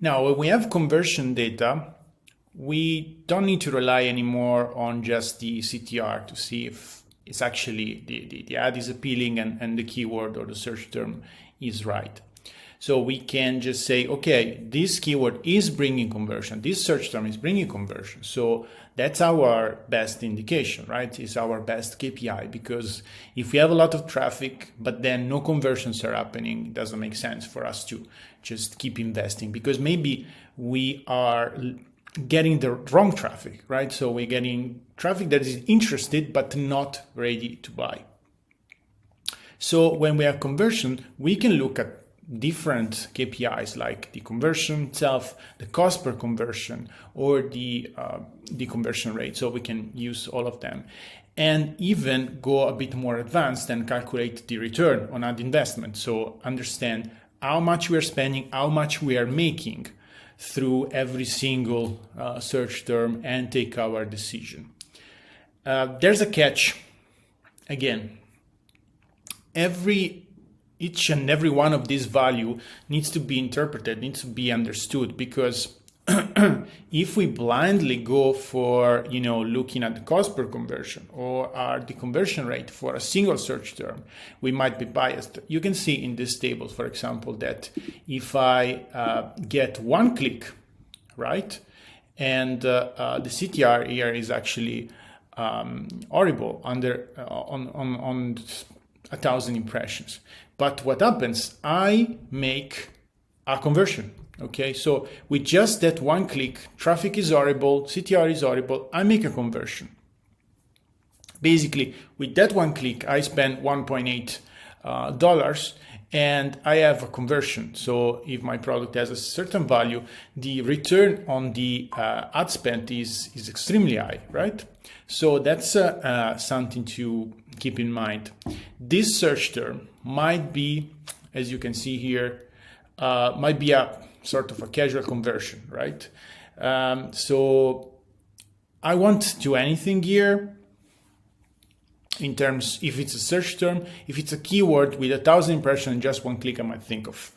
Now, when we have conversion data, we don't need to rely anymore on just the CTR to see if it's actually the ad is appealing and the keyword or the search term is right. So we can just say, okay, this keyword is bringing conversion, this search term is bringing conversion. So that's our best indication, right? It's our best KPI, because if we have a lot of traffic, but then no conversions are happening, it doesn't make sense for us to just keep investing, because maybe we are getting the wrong traffic, right? So we're getting traffic that is interested, but not ready to buy. So when we have conversion, we can look at different KPIs like the conversion itself, the cost per conversion, or the conversion rate. So we can use all of them and even go a bit more advanced and calculate the return on ad investment. So understand how much we are spending, how much we are making through every single search term and take our decision. There's a catch. Again, each and every one of these value needs to be interpreted, needs to be understood, because if we blindly go for, looking at the cost per conversion or the conversion rate for a single search term, we might be biased. You can see in this table, for example, that if I get one click, right, and the CTR here is actually horrible on 1,000 impressions. But what happens? I make a conversion. Okay, so with just that one click, traffic is horrible, CTR is horrible, I make a conversion. Basically, with that one click, I spend $1.8 and I have a conversion. So if my product has a certain value, the return on the ad spend is extremely high, right? So that's something to keep in mind. This search term might be, as you can see here, might be a sort of a casual conversion, right? So I won't do anything here in terms, if it's a search term, if it's a keyword with 1,000 impressions and just one click, I might think of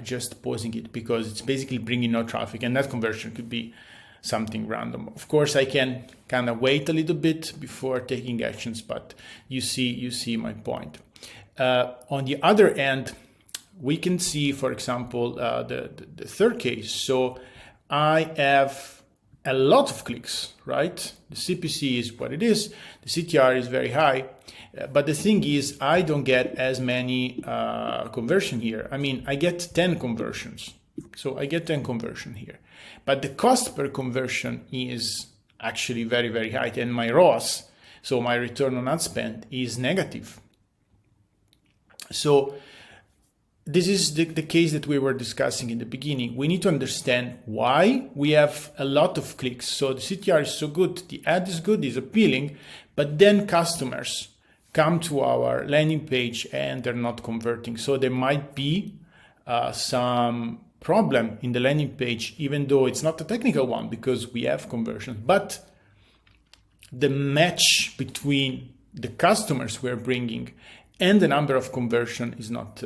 just pausing it, because it's basically bringing no traffic, and that conversion could be something random. Of course, I can kind of wait a little bit before taking actions, but you see my point. On the other end, we can see, for example, the third case. So I have a lot of clicks, right? The CPC is what it is. The CTR is very high. But the thing is, I don't get as many conversion here. I mean, I get 10 conversions. So I get 10 conversion here. But the cost per conversion is actually very, very high. And my ROAS, so my return on ad spend, is negative. So this is the case that we were discussing in the beginning. We need to understand why we have a lot of clicks. So the CTR is so good, the ad is good, is appealing, but then customers come to our landing page and they're not converting. So there might be some problem in the landing page, even though it's not a technical one, because we have conversions. But the match between the customers we're bringing and the number of conversion is not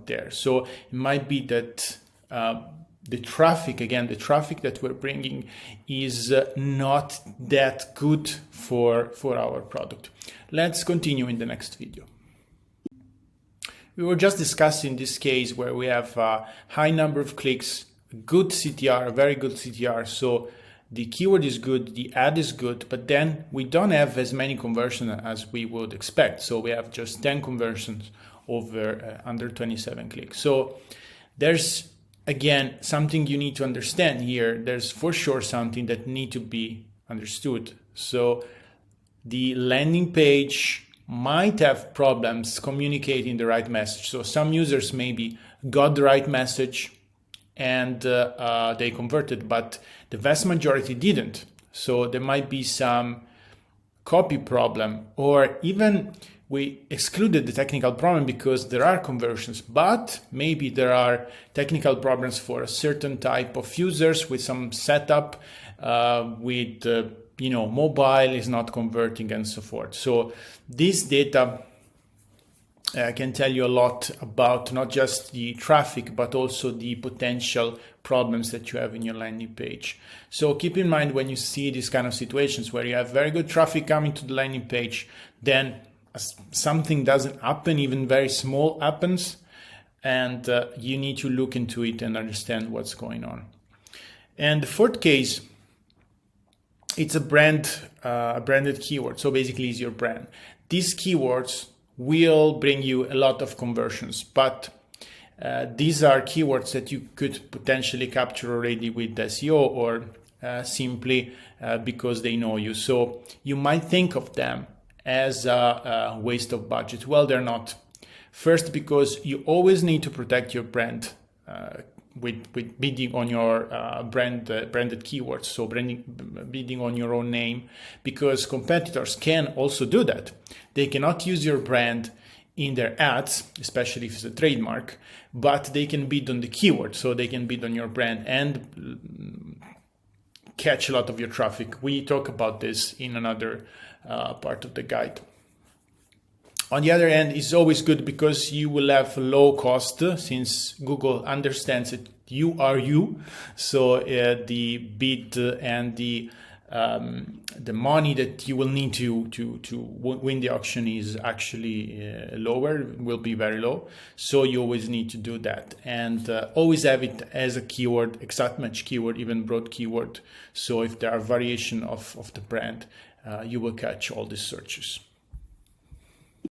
there. So it might be that the traffic that we're bringing is not that good for our product. Let's continue in the next video. We were just discussing this case where we have a high number of clicks, good CTR, very good CTR. So the keyword is good, the ad is good, but then we don't have as many conversions as we would expect. So we have just 10 conversions over under 27 clicks. So there's, again, something you need to understand here. There's for sure something that need to be understood. So the landing page might have problems communicating the right message. So some users maybe got the right message and they converted, but the vast majority didn't. So there might be some copy problem, or even we excluded the technical problem because there are conversions, but maybe there are technical problems for a certain type of users with some setup, with mobile is not converting and so forth. So this data can tell you a lot about not just the traffic, but also the potential problems that you have in your landing page. So keep in mind when you see these kind of situations where you have very good traffic coming to the landing page, then something doesn't happen, even very small happens, and you need to look into it and understand what's going on. And the fourth case, it's a branded keyword. So basically it's your brand. These keywords will bring you a lot of conversions, but these are keywords that you could potentially capture already with SEO or simply because they know you. So you might think of them as a waste of budget. Well, they're not. First, because you always need to protect your brand with bidding on your branded keywords, so bidding on your own name, because competitors can also do that. They cannot use your brand in their ads, especially if it's a trademark, but they can bid on the keyword, so they can bid on your brand and catch a lot of your traffic. We talk about this in another part of the guide. On the other hand, it's always good because you will have low cost, since Google understands that you are you. So the bid and the money that you will need to win the auction is actually lower, will be very low. So you always need to do that, and always have it as a keyword, exact match keyword, even broad keyword. So if there are variation of the brand, you will catch all these searches.